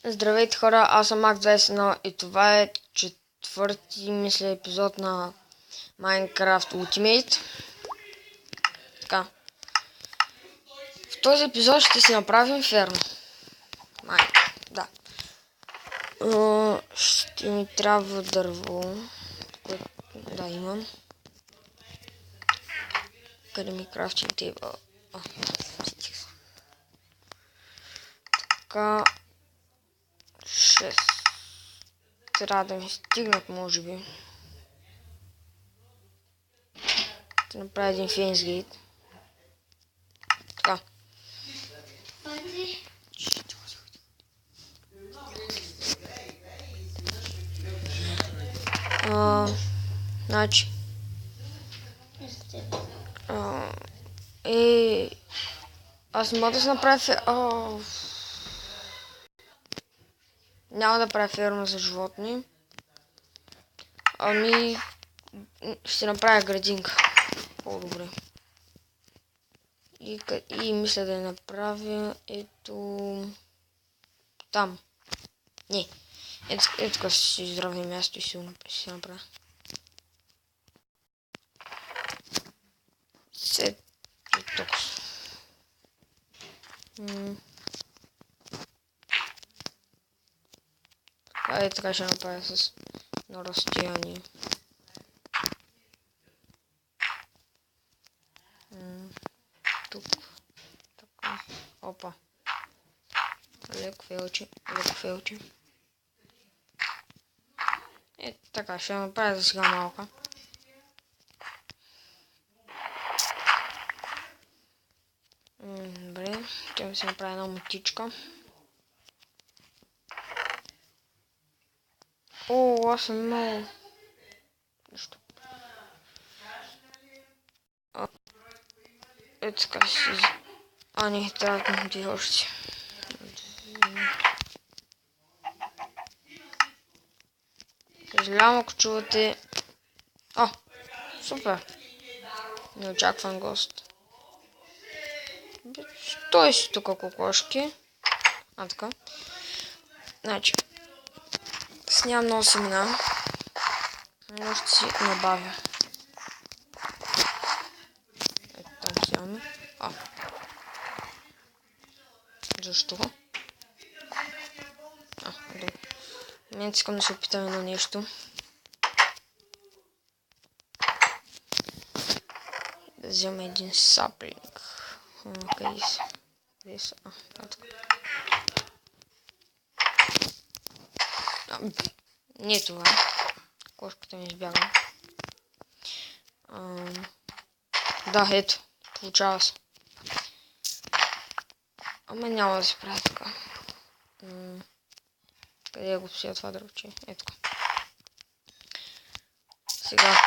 Здравейте хора, аз съм Мак21 и това е четвърти, мисля, епизод на Minecraft Ultimate. Така. В този епизод ще си направим ферма. Да. Ще ми трябва дърво, което да имам. Къде ми крафтинг тейбъл? Така. 6. Трябва да ми стигнат, може би. Ще направя един фейнсгейт. Така. Значи. Аз не мога да се направя няма да правя ферма за животни. Ами ще направя градинка. По-добре. И мисля да я направя ето там. Не. Ето така си изравня място и си направя. Сет и тук. Така ще направя с на разстояние. Тук. Така. Опа. Леко фелче. Така, ще направя за сега малка. Добре, ще ми се направи една мотичка. Аз съм много... Нищо. Ето така си... не, трябва да мотиш още. Съжалявам, ако чувате... Супер! Неочакван гост. Стой си тук, кокошки. Така. Значи... Нямам много семена. Но ще си набавя. Ето там сяваме. Защо? Добре. В момента искам да се опитам едно нещо. Да взема един саплинг. Къде са? Не това. Кошката ми избяга. Да, ето. Получава се. Ама няма да се прави така. Къде го посия това дръвче? Ето. Сега.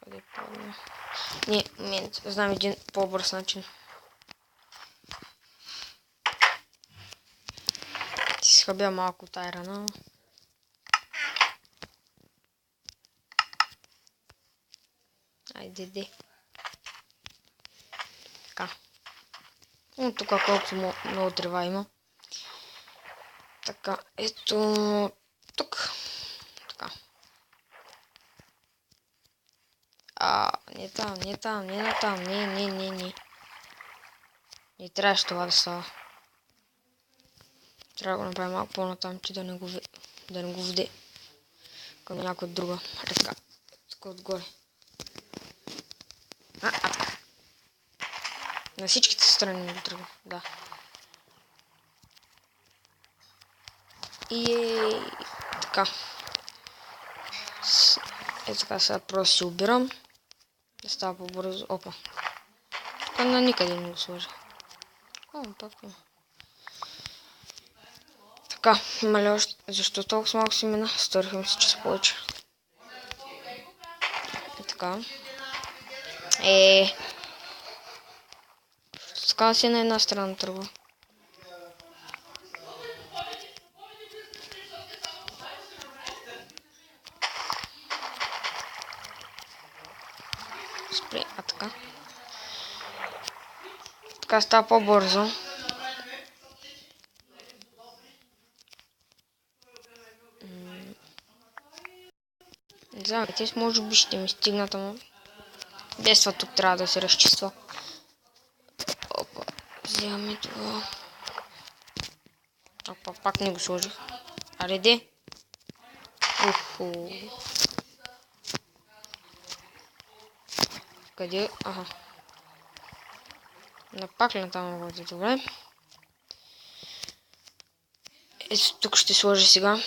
Къде падна? Не, момент. Знам един по-бърз начин. Ти си хабя малко тая рана. Айде. Така. Тук колкото много трева има. Така, ето тук. Така. Не там, не натам, не. Не трябваше това да става. Трябва да го направим малко по-натам, че да не го вде. Към някой друга. Така. Тук отгоре. Така. На всичките страни го тръгва. Да. Така. Така сега просто си обирам. Да става по-бързо. Опа. Тук на никъде не го сложа. Пак има. Така, маля още. Защо толкова малко семена? Сториха ми се, че са повече. Така. Така си на една страна тръгва. Спри, така. така става по-бързо. Не знам, те може би ще ми стигнат, ама без това тук трябва да се разчиства. Опа, вземаме това. Опа, пак не го сложих. Аре де? Уху. Къде? Ага. Пак ли там води? Добре. Ето тук ще сложа сега.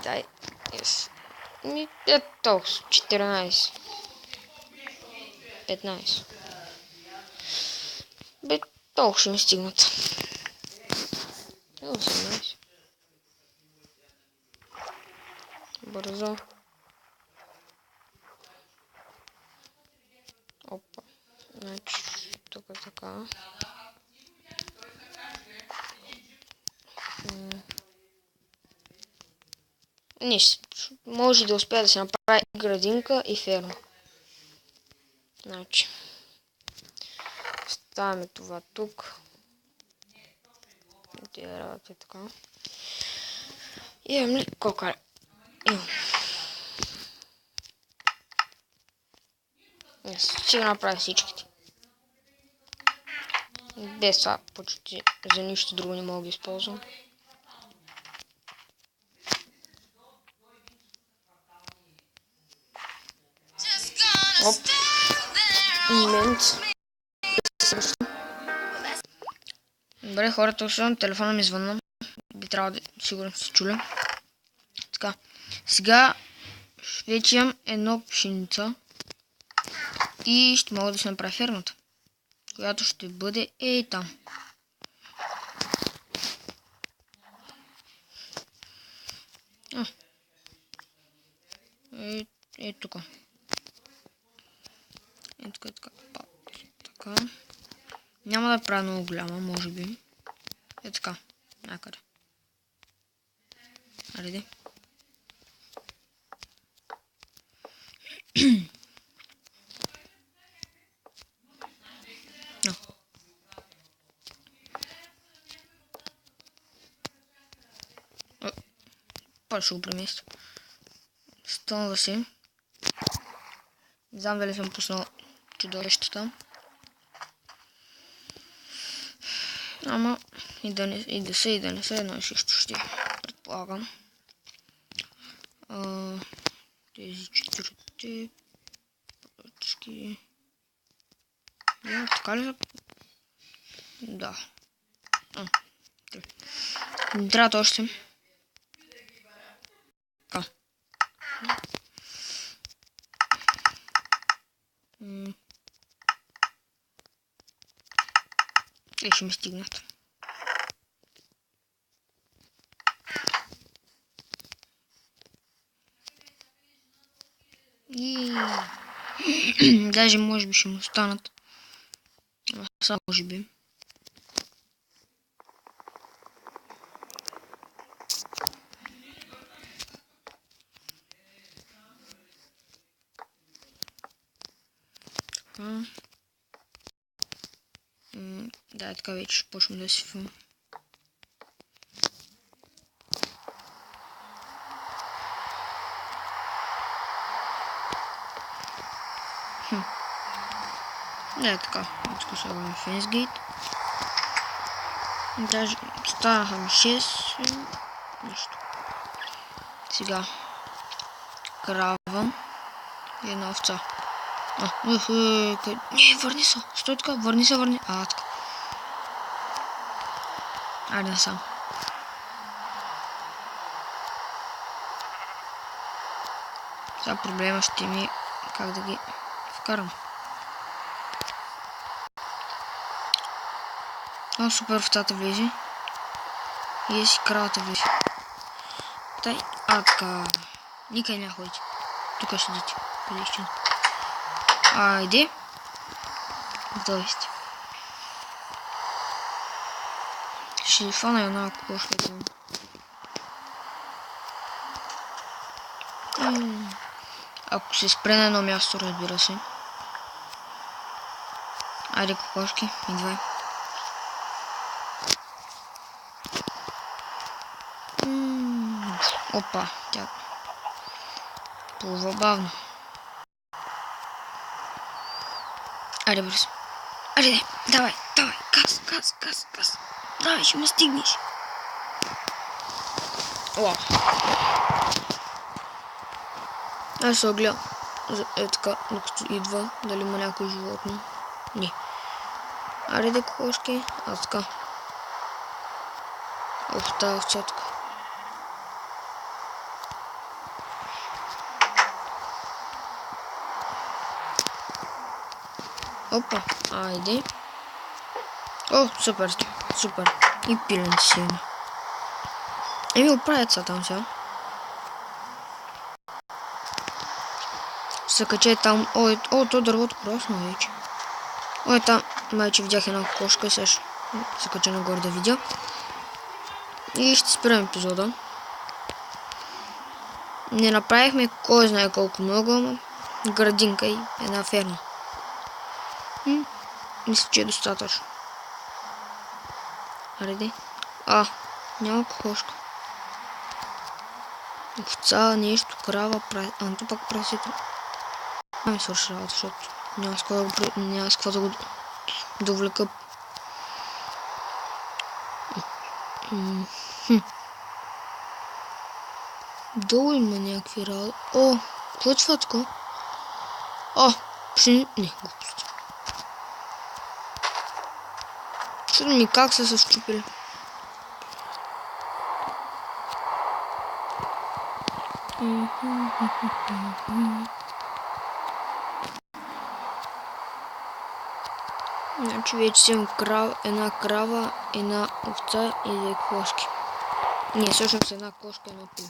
Дай. Yes. Ето толкова. 14. 15. Бе, толкова ще ми стигнат. 18. Бързо. Опа. Значи, тук така. Не, може да успея да се направи и градинка, и ферма. Значи. Ставаме това тук. Тия работи така. Имам ли кокаре? Имам. Ще направя всичките. Без това почти за нищо друго не мога да използвам. Оп. Момент. Добре, хората, особено телефона ми звънна. Би трябвало да сигурно се чуля. Така. Сега вече имам едно пшеница. И ще мога да се направя фермата. Която ще бъде там. Тук. Така. Няма да правя много голяма, може би. Така. Някъде. Ареди. Пак ще го преместя. Стънва се. Не знам дали съм пуснал чудовищата. Ама и да не са, едно и също ще предполагам. Тези четирите пръчки. Така ли са? Да. Трябва още. Така. И ще ми стигнат. И даже може би ще му останат. Само може би. Да, така вече ще почвам да сипвам. Да, така. Тук слагаме фенсгейт. Даже станаха ми 6. Нищо. Сега. Крава. И една овца. Не, върни се. Стой така, върни се. Така. Айде насам. Сега проблема ще ми как да ги вкарам. Супер, овцата влезе. И си кравата влезе. Така. Никъде не ходите. Тук седите. Прилично. Айде. Готови сте. Ще фана една кошка. Ако се спре на едно място, разбира се. Айде, кокошки, идвай. Опа, тя плува бавно. Айде, бързо. Айде, давай, газ. Давай, ще ме стигнеш. О! Аз се огледам. Е така, докато идва, дали има някой животно. Не. Айде, кокошки. А така. Ох, тая овчатка. Опа, айде. О, супер. И пиленци сигурно. Еми, оправят са там сега. Се каче там. О, то дървото красно вече. Ой, там майче видях една кошка, сега ще се кача нагоре да видя. И ще спирам епизода. Не направихме кой знае колко много, ама градинка и една ферма. Мисля, че е достатъчно. Ареди. Няма кокошка. Овца, нещо, крава, то пак прасето. Ми свърши работа, защото няма с какво да го довлека. Долу има някакви работи. О, какво е това така? Не, глупости. Чудо ми как са се счупили. Значи вече си имам една крава, една овца и две кошки. Не, всъщност една кошка и една пиле.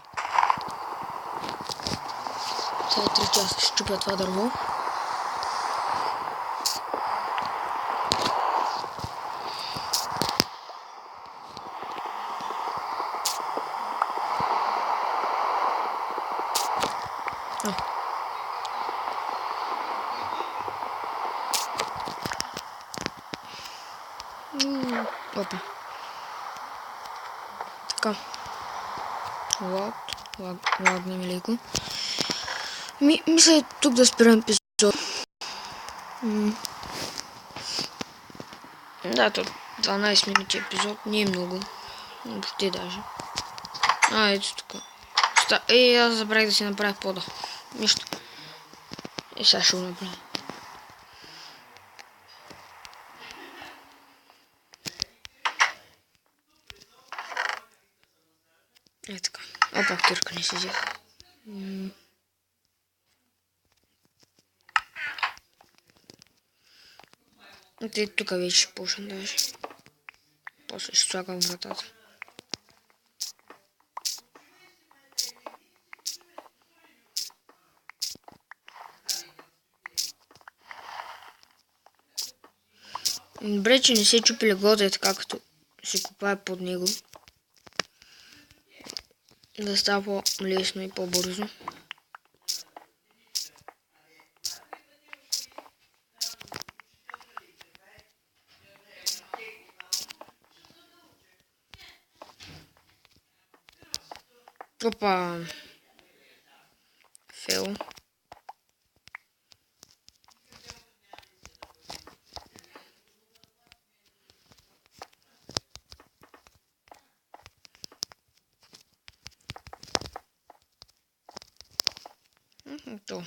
Сега 3 часа ще чупя това дърво. Опа. Така. Ладно, миленько. Мисля тук да спирам епизод. Да, то 12 минути епизод не е много. Въобще даже. Ето тук. Аз забравих да си направя пода. Нищо. И сега ще го направя. Е така. Опа, кирка не си взех. И тук вече ще почна даже. После ще слагам вратата. Добре, че не се чупи леглото и така като се копае под него. Да става по-лесно и по-бързо. Опа! Фейл. То.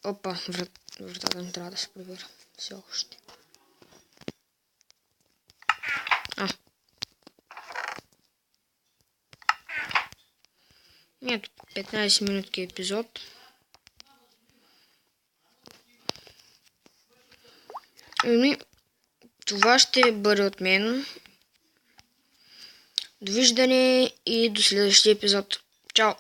Опа, вратата не трябва да се проверя. Все още. Ето, 15 минутки епизод. Това ще бъде от мен. Довиждане и до следващия епизод. Чао!